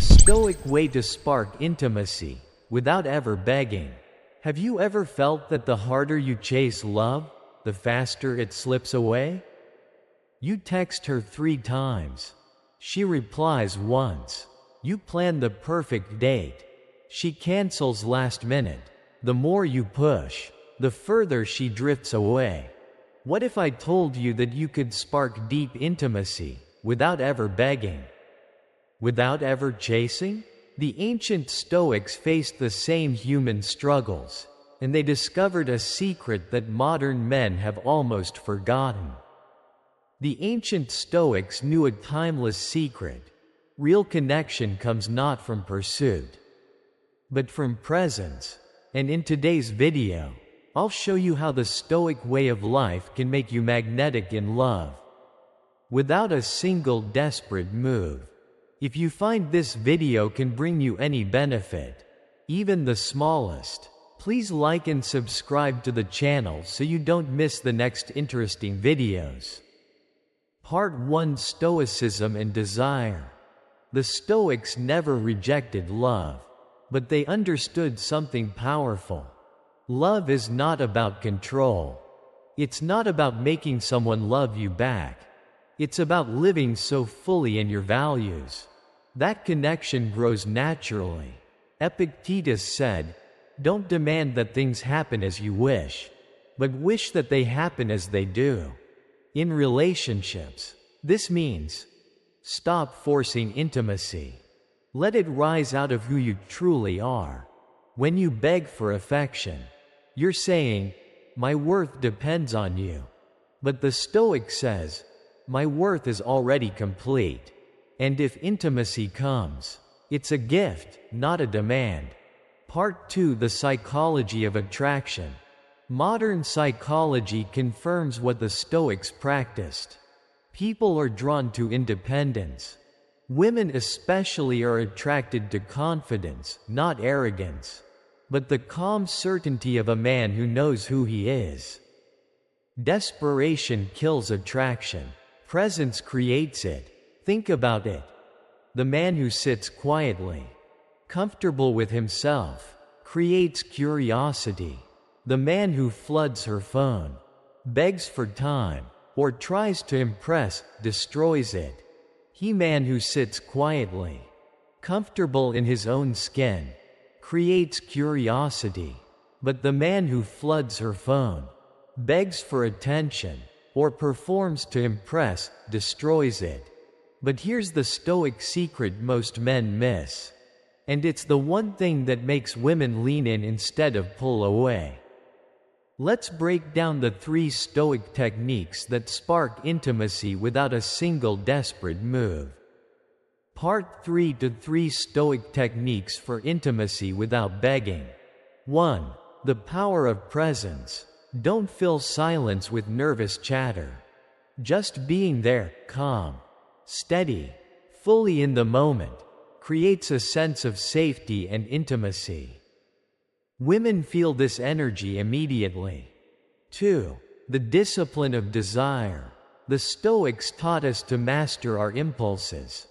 Stoic way to spark intimacy without ever begging. Have you ever felt that the harder you chase love, the faster it slips away? You text her 3 times. She replies once. You plan the perfect date. She cancels last minute. The more you push, the further she drifts away. What if I told you that you could spark deep intimacy without ever begging? Without ever chasing? The ancient Stoics faced the same human struggles, and they discovered a secret that modern men have almost forgotten. The ancient Stoics knew a timeless secret. Real connection comes not from pursuit, but from presence. And in today's video, I'll show you how the Stoic way of life can make you magnetic in love, without a single desperate move. If you find this video can bring you any benefit, even the smallest, please like and subscribe to the channel so you don't miss the next interesting videos. Part 1: Stoicism and Desire. The Stoics never rejected love, but they understood something powerful. Love is not about control. It's not about making someone love you back. It's about living so fully in your values. That connection grows naturally. Epictetus said, "Don't demand that things happen as you wish, but wish that they happen as they do." In relationships, this means stop forcing intimacy. Let it rise out of who you truly are. When you beg for affection, you're saying, "My worth depends on you." But the Stoic says, "My worth is already complete. And if intimacy comes, it's a gift, not a demand." Part 2: The Psychology of Attraction. Modern psychology confirms what the Stoics practiced. People are drawn to independence. Women especially are attracted to confidence, not arrogance, but the calm certainty of a man who knows who he is. Desperation kills attraction. Presence creates it. Think about it. The man who sits quietly, comfortable with himself, creates curiosity. The man who floods her phone, begs for time, or tries to impress, destroys it. He man who sits quietly, comfortable in his own skin, creates curiosity. But the man who floods her phone, begs for attention, or performs to impress, destroys it. But here's the Stoic secret most men miss. And it's the one thing that makes women lean in instead of pull away. Let's break down the 3 Stoic techniques that spark intimacy without a single desperate move. Part 3: to 3 Stoic techniques for intimacy without begging. 1. The power of presence. Don't fill silence with nervous chatter. Just being there, calm, steady, fully in the moment, creates a sense of safety and intimacy. Women feel this energy immediately. 2. The discipline of desire. The Stoics taught us to master our impulses.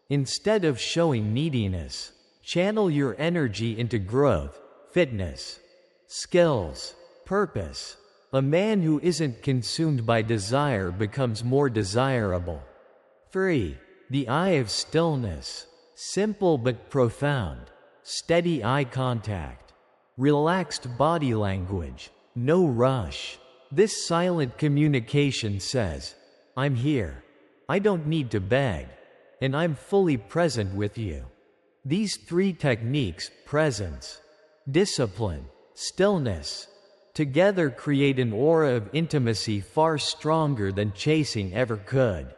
Instead of showing neediness, channel your energy into growth, fitness, skills, purpose. A man who isn't consumed by desire becomes more desirable. 3. The eye of stillness. Simple but profound. Steady eye contact. Relaxed body language. No rush. This silent communication says, "I'm here. I don't need to beg. And I'm fully present with you." These 3 techniques, presence, discipline, stillness, together create an aura of intimacy far stronger than chasing ever could.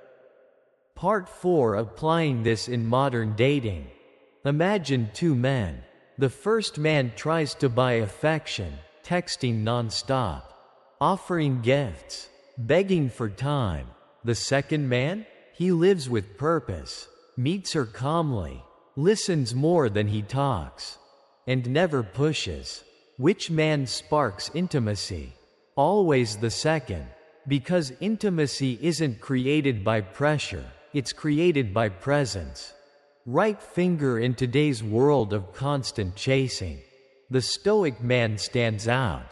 Part 4: Applying this in modern dating. Imagine 2 men. The first man tries to buy affection, texting non-stop, offering gifts, begging for time. The second man? He lives with purpose, meets her calmly, listens more than he talks, and never pushes. Which man sparks intimacy? Always the second, because intimacy isn't created by pressure, it's created by presence. Right finger in today's world of constant chasing. The Stoic man stands out.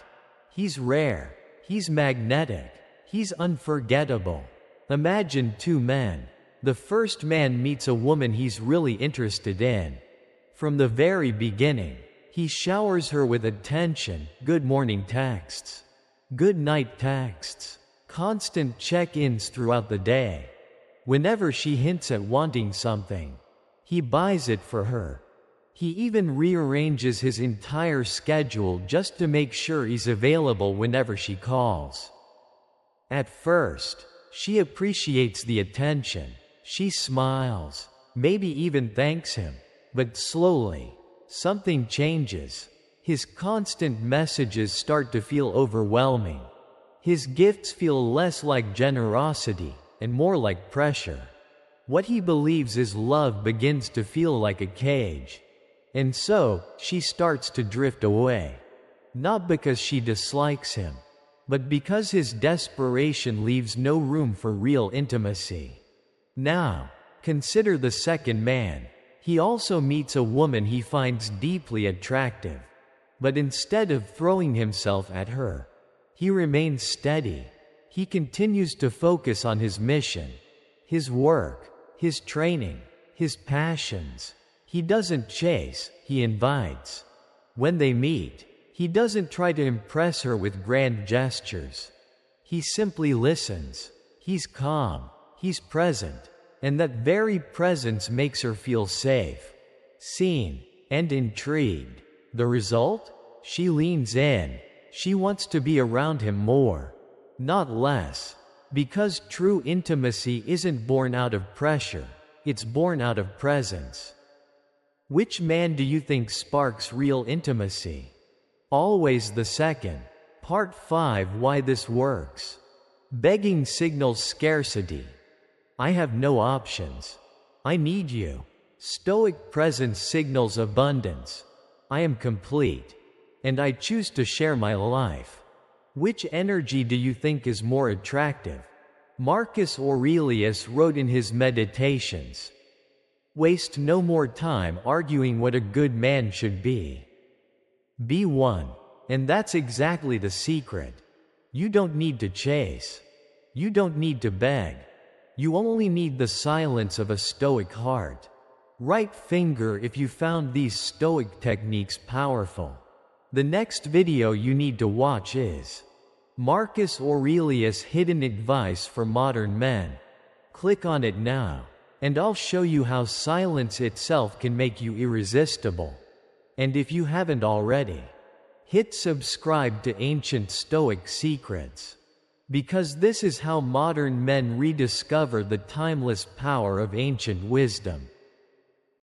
He's rare. He's magnetic. He's unforgettable. Imagine two men. The first man meets a woman he's really interested in. From the very beginning, he showers her with attention, good morning texts, good night texts, constant check-ins throughout the day. Whenever she hints at wanting something, he buys it for her. He even rearranges his entire schedule just to make sure he's available whenever she calls. At first, she appreciates the attention. She smiles, maybe even thanks him. But slowly, something changes. His constant messages start to feel overwhelming. His gifts feel less like generosity and more like pressure. What he believes is love begins to feel like a cage. And so, she starts to drift away. Not because she dislikes him, but because his desperation leaves no room for real intimacy. Now, consider the second man. He also meets a woman he finds deeply attractive. But instead of throwing himself at her, he remains steady. He continues to focus on his mission, his work, his training, his passions. He doesn't chase, he invites. When they meet, he doesn't try to impress her with grand gestures. He simply listens. He's calm, he's present, and that very presence makes her feel safe, seen, and intrigued. The result? She leans in. She wants to be around him more, not less. Because true intimacy isn't born out of pressure, it's born out of presence. Which man do you think sparks real intimacy? Always the second. Part 5: Why this works. Begging signals scarcity. I have no options. I need you. Stoic presence signals abundance. I am complete. And I choose to share my life. Which energy do you think is more attractive? Marcus Aurelius wrote in his Meditations, "Waste no more time arguing what a good man should be. Be one." And that's exactly the secret. You don't need to chase. You don't need to beg. You only need the silence of a stoic heart. Right finger if you found these stoic techniques powerful. The next video you need to watch is Marcus Aurelius' Hidden Advice for Modern Men. Click on it now, and I'll show you how silence itself can make you irresistible. And if you haven't already, hit subscribe to Ancient Stoic Secrets. Because this is how modern men rediscover the timeless power of ancient wisdom.